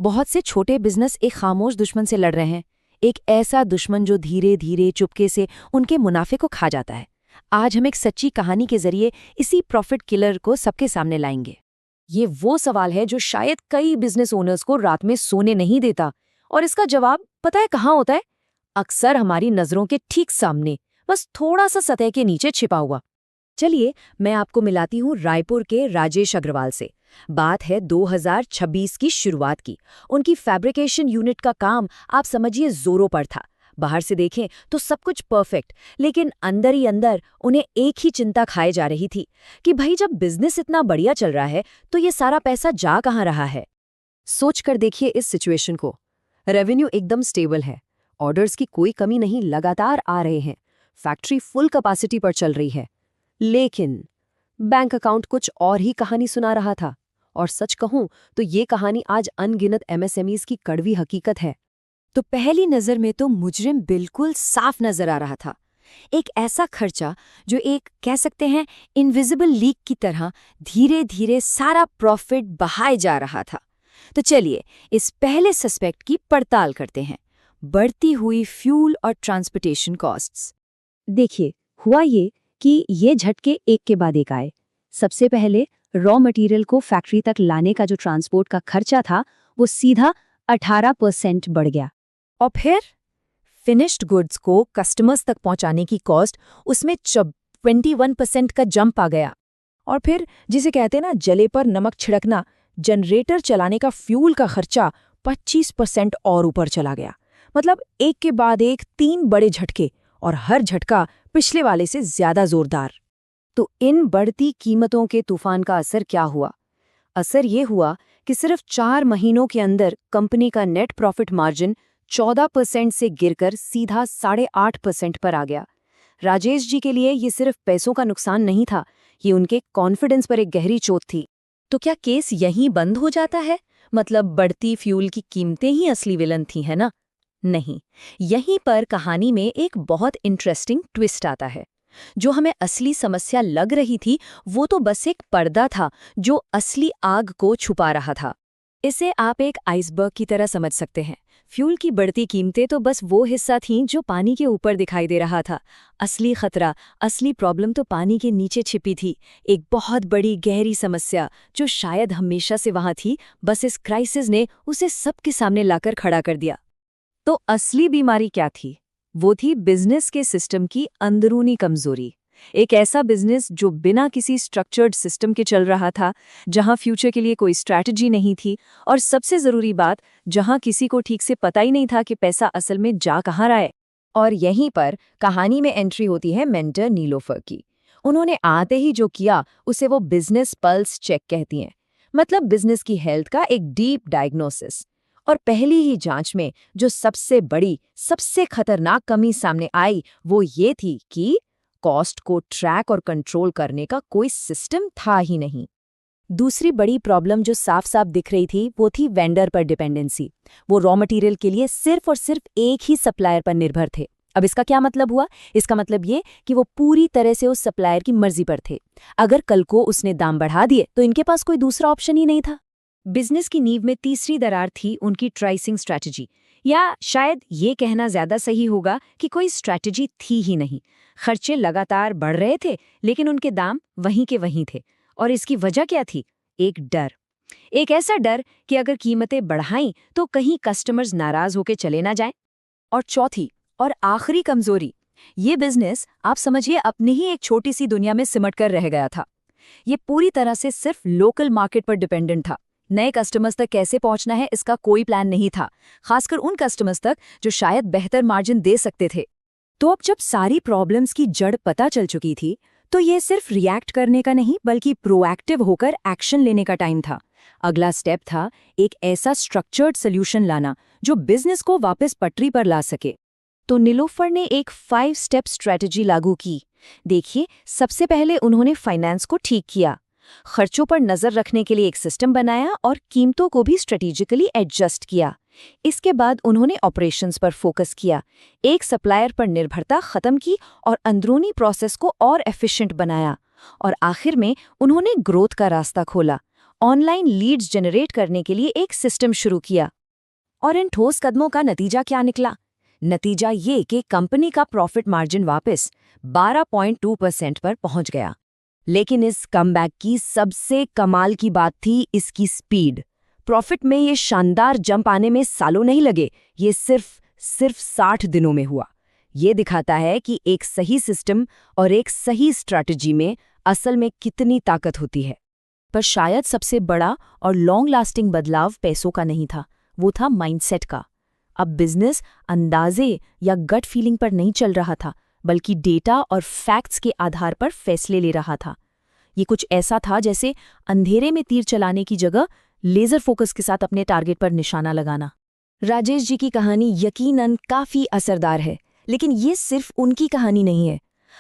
बहुत से छोटे बिजनेस एक खामोश दुश्मन से लड़ रहे हैं, एक ऐसा दुश्मन जो धीरे धीरे चुपके से उनके मुनाफे को खा जाता है। आज हम एक सच्ची कहानी के जरिए इसी प्रॉफिट किलर को सबके सामने लाएंगे। ये वो सवाल है जो शायद कई बिजनेस ओनर्स को रात में सोने नहीं देता, और इसका जवाब पता है कहाँ होता है? अक्सर हमारी नजरों के ठीक सामने, बस थोड़ा सा सतह के नीचे छिपा हुआ। चलिए मैं आपको मिलाती हूँ रायपुर के राजेश अग्रवाल से। बात है 2026 की शुरुआत की। उनकी फैब्रिकेशन यूनिट का काम आप समझिए जोरों पर था। बाहर से देखें तो सब कुछ परफेक्ट, लेकिन अंदर ही अंदर उन्हें एक ही चिंता खाए जा रही थी कि भाई जब बिजनेस इतना बढ़िया चल रहा है तो ये सारा पैसा जा कहाँ रहा है। सोच कर देखिए इस सिचुएशन को। रेवेन्यू एकदम स्टेबल है, ऑर्डर्स की कोई कमी नहीं, लगातार आ रहे हैं, फैक्ट्री फुल कैपेसिटी पर चल रही है, लेकिन बैंक अकाउंट कुछ और ही कहानी सुना रहा था। और सच कहूं तो ये कहानी आज अनगिनत एमएसएमईज की कड़वी हकीकत है। तो पहली नज़र में तो मुजरिम बिल्कुल साफ नजर आ रहा था। एक ऐसा खर्चा जो एक कह सकते हैं इनविजिबल लीक की तरह धीरे धीरे सारा प्रॉफिट बहाए जा रहा था। तो चलिए इस पहले सस्पेक्ट की पड़ताल करते हैं, बढ़ती हुई फ्यूल और ट्रांसपोर्टेशन कॉस्ट्स। देखिए, हुआ ये कि ये झटके एक के बाद एक आए। सबसे पहले रॉ मटेरियल को फैक्ट्री तक लाने का जो ट्रांसपोर्ट का खर्चा था वो सीधा 18% बढ़ गया। और फिर फिनिश्ड गुड्स को कस्टमर्स तक पहुंचाने की कॉस्ट, उसमें 21% का जंप आ गया। और फिर जिसे कहते हैं ना जले पर नमक छिड़कना, जनरेटर चलाने का फ्यूल का खर्चा 25% और ऊपर चला गया। मतलब एक के बाद एक 3 बड़े झटके, और हर झटका पिछले वाले से ज्यादा जोरदार। तो इन बढ़ती कीमतों के तूफान का असर क्या हुआ? असर ये हुआ कि सिर्फ 4 महीनों के अंदर कंपनी का नेट प्रॉफिट मार्जिन 14% से गिरकर सीधा 8.5% पर आ गया। राजेश जी के लिए ये सिर्फ पैसों का नुकसान नहीं था, ये उनके कॉन्फिडेंस पर एक गहरी चोट थी। तो क्या केस यहीं बंद हो जाता है? मतलब बढ़ती फ्यूल की कीमतें ही असली विलन थी, है ना? नहीं, यहीं पर कहानी में एक बहुत इंटरेस्टिंग ट्विस्ट आता है। जो हमें असली समस्या लग रही थी वो तो बस एक पर्दा था जो असली आग को छुपा रहा था। इसे आप एक आइसबर्ग की तरह समझ सकते हैं। फ्यूल की बढ़ती कीमतें तो बस वो हिस्सा थीं जो पानी के ऊपर दिखाई दे रहा था। असली खतरा, असली प्रॉब्लम तो पानी के नीचे छिपी थी। एक बहुत बड़ी गहरी समस्या जो शायद हमेशा से वहां थी, बस इस क्राइसिस ने उसे सबके सामने लाकर खड़ा कर दिया। तो असली बीमारी क्या थी? वो थी बिजनेस के सिस्टम की अंदरूनी कमजोरी। एक ऐसा बिजनेस जो बिना किसी स्ट्रक्चर्ड सिस्टम के चल रहा था, जहां फ्यूचर के लिए कोई स्ट्रैटेजी नहीं थी, और सबसे जरूरी बात, जहां किसी को ठीक से पता ही नहीं था कि पैसा असल में जा कहाँ रहा है। और यहीं पर कहानी में एंट्री होती है मेंटर नीलोफर की। उन्होंने आते ही जो किया उसे वो बिजनेस पल्स चेक कहती हैं। मतलब बिजनेस की हेल्थ का एक डीप डायग्नोसिस। और पहली ही जांच में जो सबसे बड़ी, सबसे खतरनाक कमी सामने आई वो ये थी कि कॉस्ट को ट्रैक और कंट्रोल करने का कोई सिस्टम था ही नहीं। दूसरी बड़ी प्रॉब्लम जो साफ साफ दिख रही थी वो थी वेंडर पर डिपेंडेंसी। वो रॉ मटेरियल के लिए सिर्फ और सिर्फ एक ही सप्लायर पर निर्भर थे। अब इसका क्या मतलब हुआ? इसका मतलब ये कि वो पूरी तरह से उस सप्लायर की मर्जी पर थे। अगर कल को उसने दाम बढ़ा दिए तो इनके पास कोई दूसरा ऑप्शन ही नहीं था। बिजनेस की नींव में तीसरी दरार थी उनकी प्राइसिंग स्ट्रैटेजी, या शायद ये कहना ज्यादा सही होगा कि कोई स्ट्रैटेजी थी ही नहीं। खर्चे लगातार बढ़ रहे थे, लेकिन उनके दाम वहीं के वहीं थे। और इसकी वजह क्या थी? एक डर। एक ऐसा डर कि अगर कीमतें बढ़ाईं तो कहीं कस्टमर्स नाराज होकर चले ना जाएं। और चौथी और आखिरी कमजोरी, ये बिजनेस आप समझिए अपनी ही एक छोटी सी दुनिया में सिमट कर रह गया था। ये पूरी तरह से सिर्फ लोकल मार्केट पर डिपेंडेंट था। नए कस्टमर्स तक कैसे पहुंचना है इसका कोई प्लान नहीं था, खासकर उन कस्टमर्स तक जो शायद बेहतर मार्जिन दे सकते थे। तो अब जब सारी प्रॉब्लम्स की जड़ पता चल चुकी थी तो ये सिर्फ रिएक्ट करने का नहीं बल्कि प्रोएक्टिव होकर एक्शन लेने का टाइम था। अगला स्टेप था एक ऐसा स्ट्रक्चर्ड सोल्यूशन लाना जो बिजनेस को वापस पटरी पर ला सके। तो नीलोफर ने एक 5 स्टेप स्ट्रेटजी लागू की। देखिए, सबसे पहले उन्होंने फाइनेंस को ठीक किया, खर्चों पर नजर रखने के लिए एक सिस्टम बनाया और कीमतों को भी स्ट्रेटेजिकली एडजस्ट किया। इसके बाद उन्होंने ऑपरेशंस पर फोकस किया, एक सप्लायर पर निर्भरता खत्म की और अंदरूनी प्रोसेस को और एफिशिएंट बनाया। और आखिर में उन्होंने ग्रोथ का रास्ता खोला। ऑनलाइन लीड्स जनरेट करने के लिए एक सिस्टम शुरू किया। और इन ठोस कदमों का नतीजा क्या निकला? नतीजा ये कि कंपनी का प्रॉफिट मार्जिन वापस 12.2% पर पहुंच गया। लेकिन इस कमबैक की सबसे कमाल की बात थी इसकी स्पीड। प्रॉफिट में ये शानदार जंप आने में सालों नहीं लगे, ये सिर्फ 60 दिनों में हुआ। ये दिखाता है कि एक सही सिस्टम और एक सही स्ट्रैटेजी में असल में कितनी ताकत होती है। पर शायद सबसे बड़ा और लॉन्ग लास्टिंग बदलाव पैसों का नहीं था, वो था माइंडसेट का। अब बिजनेस अंदाजे या गट फीलिंग पर नहीं चल रहा था, बल्कि डेटा और फैक्ट्स के आधार पर फैसले ले रहा था। ये कुछ ऐसा था जैसे अंधेरे में तीर चलाने की जगह लेजर फोकस के साथ अपने टारगेट पर निशाना लगाना। राजेश जी की कहानी यकीनन काफी असरदार है, लेकिन ये सिर्फ उनकी कहानी नहीं है।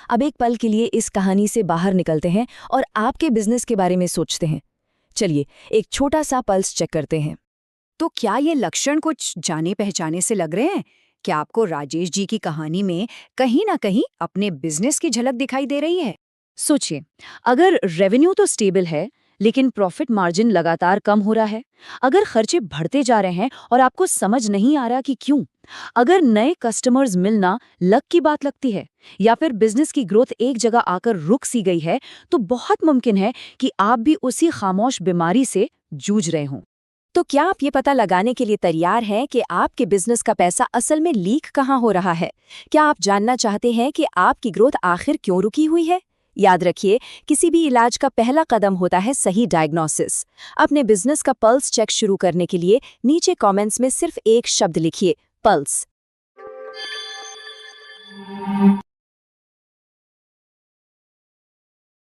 अब एक पल के लिए इस कहानी से बाहर निकलते हैं और आपके बिजनेस के बारे में सोचते हैं। चलिए एक छोटा सा पल्स चेक करते हैं। तो क्या ये लक्षण कुछ जाने पहचाने से लग रहे हैं? क्या आपको राजेश जी की कहानी में कहीं ना कहीं अपने बिजनेस की झलक दिखाई दे रही है? सोचिए, अगर रेवेन्यू तो स्टेबल है लेकिन प्रॉफिट मार्जिन लगातार कम हो रहा है, अगर खर्चे बढ़ते जा रहे हैं और आपको समझ नहीं आ रहा कि क्यों, अगर नए कस्टमर्स मिलना लक की बात लगती है, या फिर बिजनेस की ग्रोथ एक जगह आकर रुक सी गई है, तो बहुत मुमकिन है कि आप भी उसी खामोश बीमारी से जूझ रहे हों। तो क्या आप ये पता लगाने के लिए तैयार हैं कि आपके बिजनेस का पैसा असल में लीक कहाँ हो रहा है? क्या आप जानना चाहते हैं कि आपकी ग्रोथ आखिर क्यों रुकी हुई है? याद रखिए, किसी भी इलाज का पहला कदम होता है सही डायग्नोसिस। अपने बिजनेस का पल्स चेक शुरू करने के लिए नीचे कमेंट्स में सिर्फ एक शब्द लिखिए, पल्स।